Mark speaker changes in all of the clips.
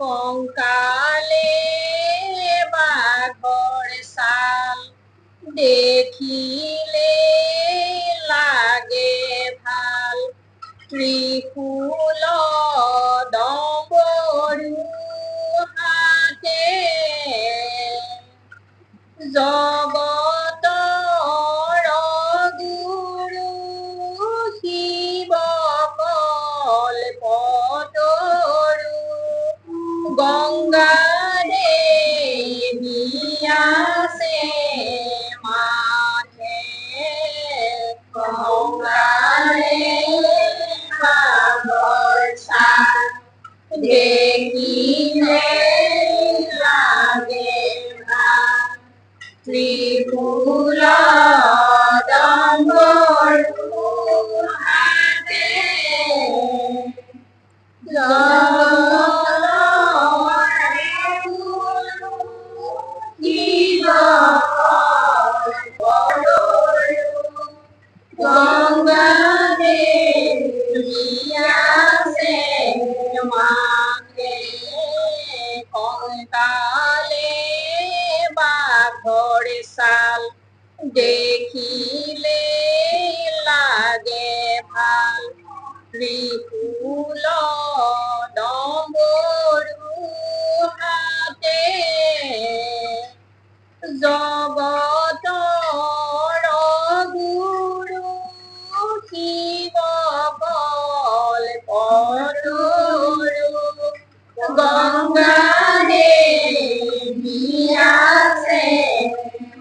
Speaker 1: কঙ্কালে বাঘৰ ছাল দেখিলে লাগে ভাল ত্ৰিশূল ডম্বৰু হাতে জগতৰ গুৰু শিৱ কল্পতৰু গংগা দেৱী আছে মাঝে গংগা বাঘৰ ছাল দেখিলে লাগে ভাল ত্ৰিশূল ডম্বৰু হাতে গংগা দেৱী আছে মাঝে কঙ্কালে বাঘৰ ছাল দেখিলে লাগে ভাল ত্ৰিশূল ডম্বৰু হাতে জগতৰ গুৰু শিৱ কল্পতৰু গংগা দেৱী আছে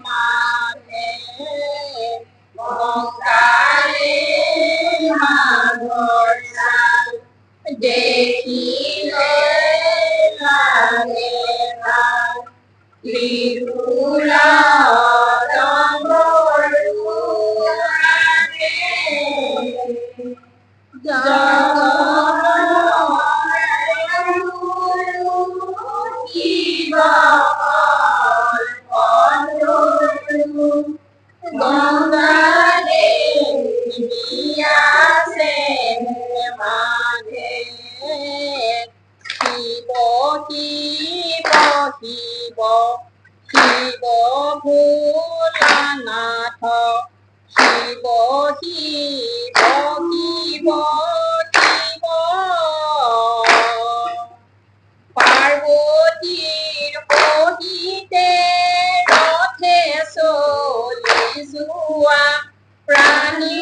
Speaker 1: মাঝে কঙ্কালে বাঘৰ ছাল দেখিলে লাগে ভাল ত্ৰিশূল ডম্বৰু হাতে জগতৰ গুৰু শিৱ কল্পতৰু গংগা দেৱী আছে মাঝে শিৱ শিৱ শিৱ শিৱ ভোলানাথ শিৱ শিৱ শিৱ শিৱ পাৰ্বতীৰ সহিতে ৰথে চলি যোৱা প্ৰাণী